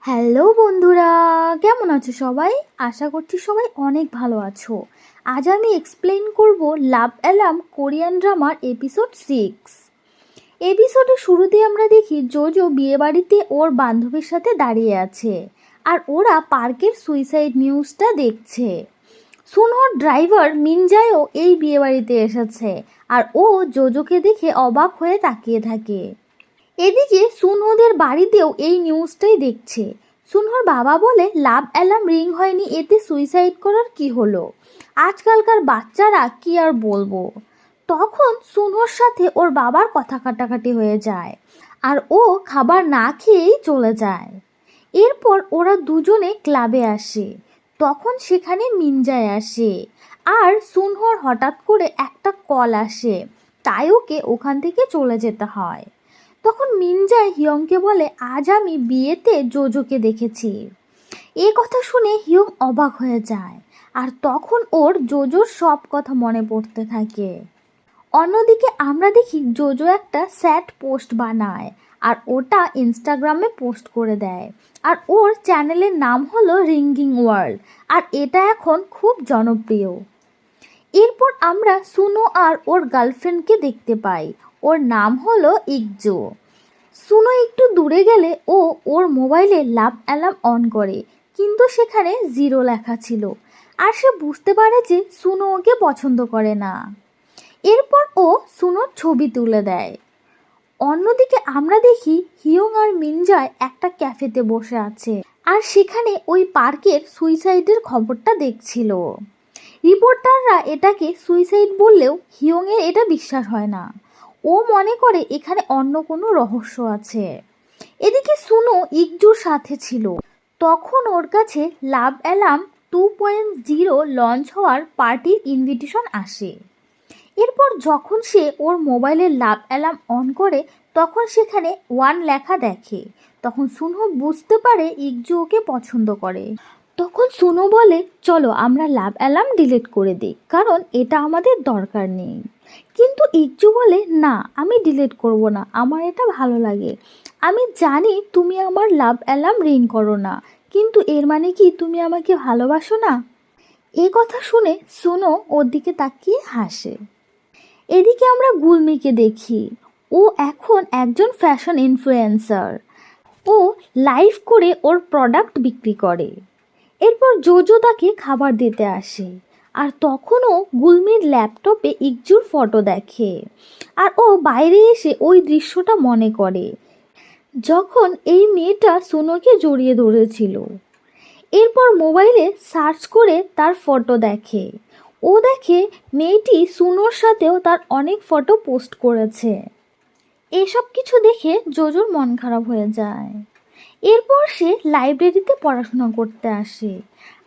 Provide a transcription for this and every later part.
Hello বন্ধুরা, কেমন আছো সবাই? আশা করছি সবাই অনেক ভালো আছো। আজ আমি এক্সপ্লেন করব লাভ অ্যালার্ম কোরিয়ান ড্রামার এপিসোড 6। এপিসোডের শুরুতে আমরা দেখি জোজো বিয়েবাড়িতে ওর বান্ধবীর সাথে দাঁড়িয়ে আছে আর ওরা পার্কের সুইসাইড নিউজটা দেখছে। সুনহোর ড্রাইভার মিনজায়ও এই বিয়েবাড়িতে এসেছে আর ও জোজোকে দেখে অবাক হয়ে তাকিয়ে থাকে। এদিকে সুনহোদের বাড়িতেও এই নিউজটাই দেখছে। সুনহোর বাবা বলে লাভ অ্যালার্ম রিং হয়নি, এতে সুইসাইড করার কি হলো? আজকালকার বাচ্চারা কি আর বলবো। তখন সুনহোর সাথে ওর বাবার কথা কাটাকাটি হয়ে যায় আর ও খাবার না খেয়েই চলে যায়। এরপর ওরা দুজনে ক্লাবে আসে। তখন সেখানে মিনজায় আসে আর সুনহোর হঠাৎ করে একটা কল আসে, তাই ওকে ওখান থেকে চলে যেতে হয়। তখন মিনজায় হিয়ংকে বলে, আজ আমি বিয়েতে জোজোকে দেখেছি। এই কথা শুনে হিয়ং অবাক হয়ে যায় আর তখন ওর জোজোর সব কথা মনে পড়তে থাকে। অন্যদিকে আমরা দেখি জোজো একটা স্যাড পোস্ট বানায় আর ওটা ইনস্টাগ্রামে পোস্ট করে দেয় আর ওর চ্যানেলের নাম হলো রিঙ্গিং ওয়ার্ল্ড আর এটা এখন খুব জনপ্রিয়। এরপর আমরা সুনো আর ওর গার্লফ্রেন্ডকে দেখতে পাই। ওর নাম হলো ইকজো। সুনো একটু দূরে গেলে ও ওর মোবাইলে লাভ অ্যালার্ম অন করে, কিন্তু সেখানে 0 লেখা ছিল আর সে বুঝতে পারে যে সুনো ওকে পছন্দ করে না। এরপর ও সুনোর ছবি তুলে দেয়। অন্যদিকে আমরা দেখি হিয়ং আর মিনজায় একটা ক্যাফেতে বসে আছে আর সেখানে ওই পার্কের সুইসাইডের খবরটা দেখছিল। রিপোর্টাররা এটাকে সুইসাইড বললেও হিয়ংয়ের এটা বিশ্বাস হয় না। ও মনে করে এখানে অন্য কোনো রহস্য আছে। এদিকে সুনো ইকজুর সাথে ছিল। তখন ওর কাছে লাভ অ্যালার্ম 2.0 লঞ্চ হওয়ার পার্টির ইনভিটেশন আসে। এরপর যখন সে ওর মোবাইলে লাভ অ্যালার্ম অন করে তখন সেখানে 1 লেখা দেখে। তখন সুনো বুঝতে পারে ইকজু ওকে পছন্দ করে। তখন সুনো বলে, চলো আমরা লাভ অ্যালার্ম ডিলিট করে দিই, কারণ এটা আমাদের দরকার নেই। কিন্তু ইকজু বলে, না আমি ডিলিট করব না, আমার এটা ভালো লাগে। আমি জানি তুমি আমার লাভ অ্যালার্ম রিং করো না, কিন্তু এর মানে কি তুমি আমাকে ভালোবাসো না? এই কথা শুনে সুনো ওর দিকে তাকিয়ে হাসে। এদিকে আমরা গুলমিকে দেখি। ও এখন একজন ফ্যাশন ইনফ্লুয়েন্সার। ও লাইভ করে ওর প্রোডাক্ট বিক্রি করে। এরপর জোজো তাকে খাবার দিতে আসে আর তখনও গুলমির ল্যাপটপে ইকজুর ফটো দেখে আর ও বাইরে এসে ওই দৃশ্যটা মনে করে যখন এই মেয়েটা সুনোকে জড়িয়ে ধরেছিল। এরপর মোবাইলে সার্চ করে তার ফটো দেখে। ও দেখে মেয়েটি সুনোর সাথেও তার অনেক ফটো পোস্ট করেছে। এসব কিছু দেখে জোজোর মন খারাপ হয়ে যায়। এরপর সে লাইব্রেরিতে পড়াশোনা করতে আসে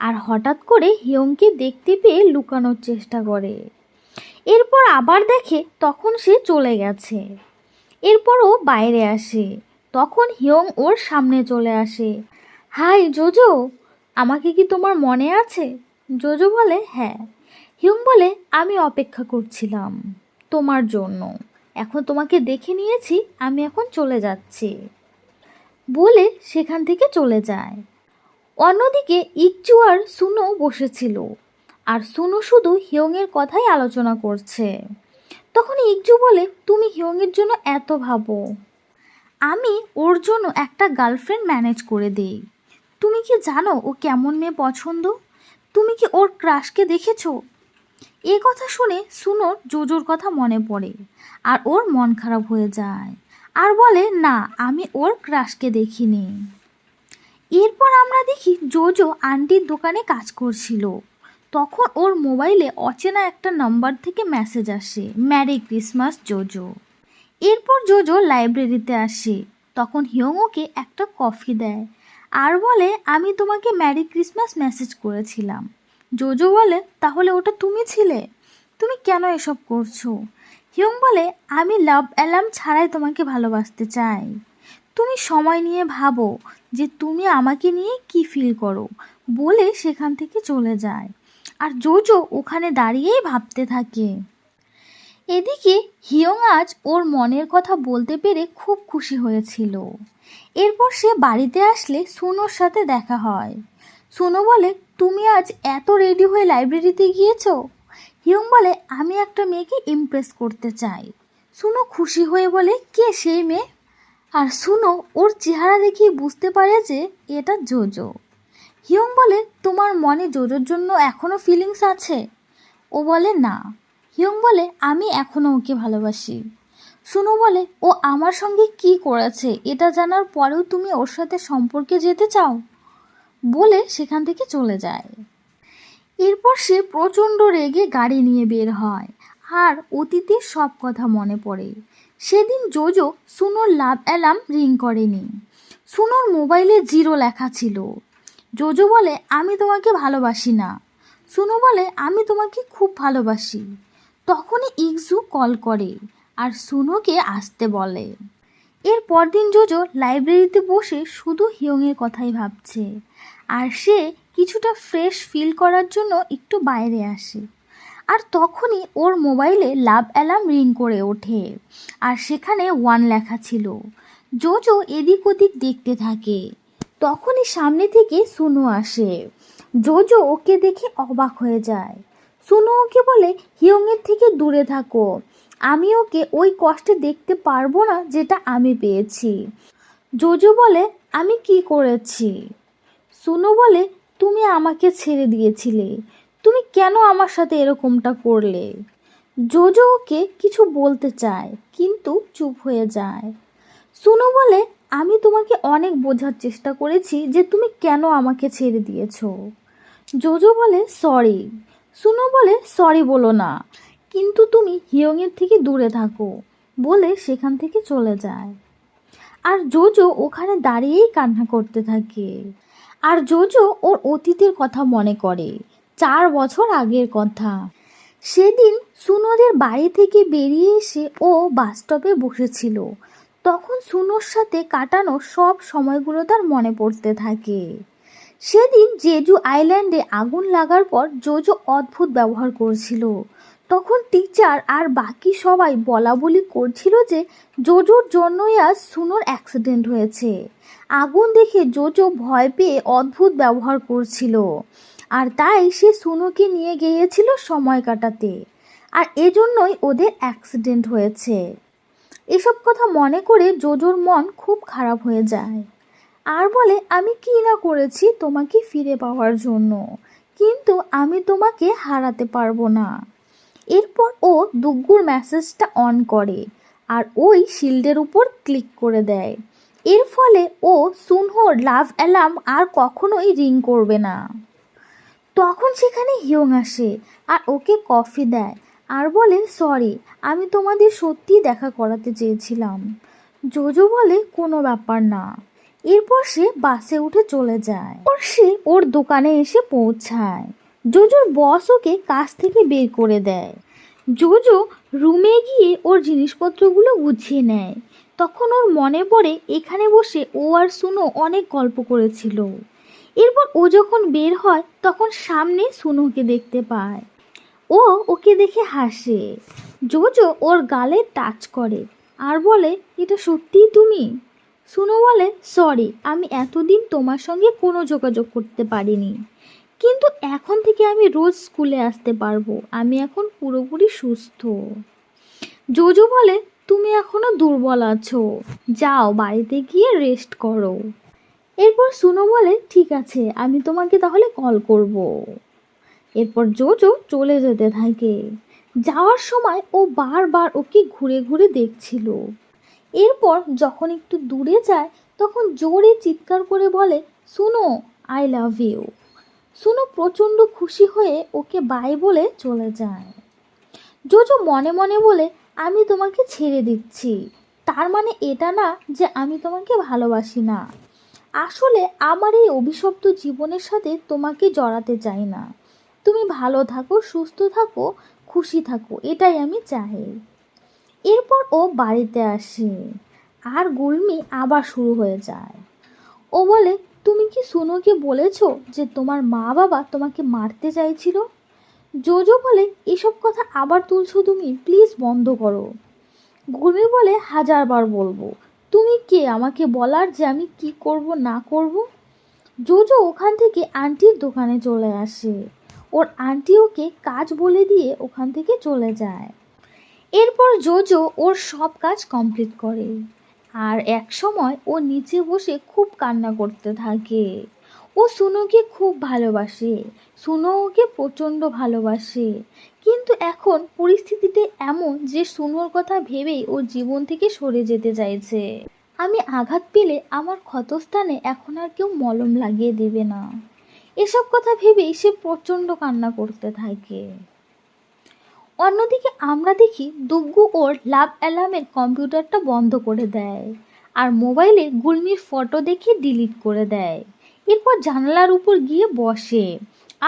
আর হঠাৎ করে হিয়ংকে দেখতে পেয়ে লুকানোর চেষ্টা করে। এরপর আবার দেখে তখন সে চলে গেছে। এরপর ও বাইরে আসে। তখন হিয়ং ওর সামনে চলে আসে। হাই জোজো, আমাকে কি তোমার মনে আছে? জোজো বলে, হ্যাঁ। হিয়ং বলে, আমি অপেক্ষা করছিলাম তোমার জন্য, এখন তোমাকে দেখে নিয়েছি, আমি এখন চলে যাচ্ছি বলে সেখান থেকে চলে যায়। অন্যদিকে ইকজু আর সুনো বসেছিল আর সুনো শুধু হিয়ংয়ের কথাই আলোচনা করছে। তখন ইকজু বলে, তুমি হিয়ংয়ের জন্য এত ভাবো, আমি ওর জন্য একটা গার্লফ্রেন্ড ম্যানেজ করে দিই। তুমি কি জানো ও কেমন মেয়ে পছন্দ? তুমি কি ওর ক্রাশকে দেখেছো? এ কথা শুনে সুনোর জোজোর কথা মনে পড়ে আর ওর মন খারাপ হয়ে যায় আর বলে, না আমি ওর ক্রাশকে দেখিনি। এরপর আমরা দেখি জোজো আন্টির দোকানে কাজ করছিল। তখন ওর মোবাইলে অচেনা একটা নাম্বার থেকে মেসেজ আসে, ম্যারি ক্রিসমাস জোজো। এরপর জোজো লাইব্রেরিতে আসে। তখন হিয়ং ওকে একটা কফি দেয় আর বলে, আমি তোমাকে ম্যারি ক্রিসমাস মেসেজ করেছিলাম। জোজো বলে, তাহলে ওটা তুমি ছিলে? তুমি কেন এসব করছো? হিয়ং বলে, আমি লাভ অ্যালার্ম ছাড়াই তোমাকে ভালোবাসতে চাই। তুমি সময় নিয়ে ভাবো যে তুমি আমাকে নিয়ে কি ফিল করো বলে সেখান থেকে চলে যায় আর জোজো ওখানে দাঁড়িয়েই ভাবতে থাকে। এদিকে হিয়ং আজ ওর মনের কথা বলতে পেরে খুব খুশি হয়েছিল। এরপর সে বাড়িতে আসলে সুনোর সাথে দেখা হয়। সুনো বলে, তুমি আজ এত রেডি হয়ে লাইব্রেরিতে গিয়েছো? হিয়ং বলে, আমি একটা মেয়েকে ইমপ্রেস করতে চাই। সুনো খুশি হয়ে বলে, কে সেই মেয়ে? আর সুনো ওর চেহারা দেখেই বুঝতে পারে যে এটা জোজো। হিয়ং বলে, তোমার মনে জোজোর জন্য এখনও ফিলিংস আছে? ও বলে, না। হিয়ং বলে, আমি এখনও ওকে ভালোবাসি। সুনো বলে, ও আমার সঙ্গে কি করেছে এটা জানার পরেও তুমি ওর সাথে সম্পর্কে যেতে চাও? বলে সেখান থেকে চলে যায়। এরপর সে প্রচণ্ড রেগে গাড়ি নিয়ে বের হয় আর অতীতের সব কথা মনে পড়ে। সেদিন জোজো সুনোর লাভ অ্যালার্ম রিং করেনি। সুনোর মোবাইলে 0 লেখা ছিল। জোজো বলে, আমি তোমাকে ভালোবাসি না। সুনো বলে, আমি তোমাকে খুব ভালোবাসি। তখনই ইকজু কল করে আর সুনোকে আসতে বলে। এর পরদিন জোজো লাইব্রেরিতে বসে শুধু হিয়ংয়ের কথাই ভাবছে আর সে কিছুটা ফ্রেশ ফিল করার জন্য একটু বাইরে আসে। আর তখনই ওর মোবাইলে লাভ অ্যালার্ম রিং করে ওঠে আর সেখানে 1 লেখা ছিল। জোজো এদিক ওদিক দেখতে থাকে। তখনই সামনে থেকে সুনো আসে। জোজো ওকে দেখে অবাক হয়ে যায়। সুনো ওকে বলে, হিয়ংয়ের থেকে দূরে থাকো, আমি ওকে ওই কষ্টে দেখতে পারবো না যেটা আমি পেয়েছি। জোজো বলে, আমি কি করেছি? সুনো বলে, তুমি আমাকে ছেড়ে দিয়েছিলে, তুমি কেন আমার সাথে এরকমটা করলে? জোজো ওকে কিছু বলতে চায় কিন্তু চুপ হয়ে যায়। সুনো বলে, আমি তোমাকে অনেক বোঝার চেষ্টা করেছি যে তুমি কেন আমাকে ছেড়ে দিয়েছো। জোজো বলে, সরি। সুনো বলে, সরি বলো না, কিন্তু তুমি হিয়ংয়ের থেকে দূরে থাকো। বলে সেখান থেকে চলে যায়। আর জোজো ওখানে দাঁড়িয়েই কান্না করতে থাকে। আর জোজো ওর অতীতের কথা মনে করে, 4 বছর আগের কথা। সেদিন সুনোদের বাড়ি থেকে বেরিয়ে এসে ও বাস স্টপে বসেছিল। তখন সুনোর সাথে কাটানো সব সময়গুলো তার মনে পড়তে থাকে। সেদিন জেজু আইল্যান্ডে আগুন লাগার পর জোজো অদ্ভুত ব্যবহার করছিল। তখন টিচার আর বাকি সবাই বলা বলি করছিল যে জোজোর জন্যই আজ সুনোর অ্যাক্সিডেন্ট হয়েছে। আগুন দেখে জোজো ভয় পেয়ে অদ্ভুত ব্যবহার করছিল আর তাই সে সুনোকে নিয়ে গিয়েছিল সময় কাটাতে, আর এজন্যই ওদের অ্যাক্সিডেন্ট হয়েছে। এসব কথা মনে করে জোজোর মন খুব খারাপ হয়ে যায় আর বলে, আমি কি না করেছি তোমাকে ফিরে পাওয়ার জন্য, কিন্তু আমি তোমাকে হারাতে পারবো না। এরপর ও দুগ্গুর মেসেজটা অন করে আর ওই শিল্ডের উপর ক্লিক করে দেয়। এর ফলে ও সুনহোর লাভ অ্যালার্ম আর কখনোই রিং করবে না। তখন সেখানে হিয়ং আসে আর ওকে কফি দেয় আর বলে, সরি, আমি তোমাদের সত্যিই দেখা করাতে চেয়েছিলাম। জোজো বলে, কোনো ব্যাপার না। এরপর সে বাসে উঠে চলে যায়। সে ওর দোকানে এসে পৌঁছায়। জোজোর বস ওকে কাজ থেকে বের করে দেয়। জোজো রুমে গিয়ে ওর জিনিসপত্রগুলো গুছিয়ে নেয়। তখন ওর মনে পড়ে এখানে বসে ও আর সুনো অনেক গল্প করেছিল। এরপর ও যখন বের হয় তখন সামনে সুনোকে দেখতে পায়। ও ওকে দেখে হাসে। জোজো ওর গালে টাচ করে আর বলে, এটা সত্যিই তুমি? সুনো বলে, সরি, আমি এতদিন তোমার সঙ্গে কোনো যোগাযোগ করতে পারিনি, কিন্তু এখন থেকে আমি রোজ স্কুলে আসতে পারবো, আমি এখন পুরোপুরি সুস্থ। জোজো বলে, তুমি এখনো দুর্বল আছো, যাও বাড়িতে গিয়ে রেস্ট করো। এরপর সুনো বলে, ঠিক আছে, আমি তোমাকে তাহলে কল করব। এরপর জোজো চলে যেতে থাকে। যাওয়ার সময় ও বারবার ওকে ঘুরে ঘুরে দেখছিল। এরপর যখন একটু দূরে যায় তখন জোরে চিৎকার করে বলে, সুনো, আই লাভ ইউ। সুনো প্রচণ্ড খুশি হয়ে ওকে বাই বলে চলে যায়। জোজো মনে মনে বলে, আমি তোমাকে ছেড়ে দিচ্ছি, তার মানে এটা না যে আমি তোমাকে ভালোবাসি না। আসলে আমার এই অভিশপ্ত জীবনের সাথে তোমাকে জড়াতে চাই না। তুমি ভালো থাকো, সুস্থ থাকো, খুশি থাকো, এটাই আমি চাই। এরপর ও বাড়িতে আসে আর গুলমি আবার শুরু হয়ে যায়। ও বলে, তুমি কি সুনোকে বলেছো যে তোমার মা বাবা তোমাকে মারতে চাইছিল? জোজো বলে, এসব কথা আবার তুলছো তুমি, প্লিজ বন্ধ করো। গুলমি বলে, 1000 বার বলবো, তুমি কে আমাকে বলার যে আমি কি করব না করব? জোজো ওখান থেকে আন্টির দোকানে চলে আসে। ওর আন্টি ওকে কাজ বলে দিয়ে ওখান থেকে চলে যায়। এরপর জোজো ওর সব কাজ কমপ্লিট করে। আর এক সময় ও নিচে বসে খুব কান্না করতে থাকে। ও সুনোকে খুব ভালোবাসে, সুনো ওকে প্রচণ্ড ভালোবাসে। কিন্তু এখন পরিস্থিতিটা এমন যে সুনোর কথা ভেবেই ওর জীবন থেকে সরে যেতে চাইছে। আমি আঘাত পেলে আমার ক্ষতস্থানে এখন আর কেউ মলম লাগিয়ে দেবে না, এসব কথা ভেবেই সে প্রচণ্ড কান্না করতে থাকে। অন্যদিকে আমরা দেখি দুগ্গু ওর লাভ অ্যালার্মের কম্পিউটারটা বন্ধ করে দেয় আর মোবাইলে গুলমির ফটো দেখে ডিলিট করে দেয়। এরপর জানালার উপর গিয়ে বসে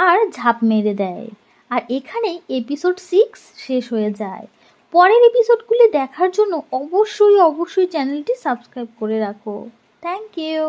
আর ঝাঁপ মেরে দেয়। আর এখানেই এপিসোড 6 শেষ হয়ে যায়। পরের এপিসোডগুলি দেখার জন্য অবশ্যই চ্যানেলটি সাবস্ক্রাইব করে রাখো। Thank you.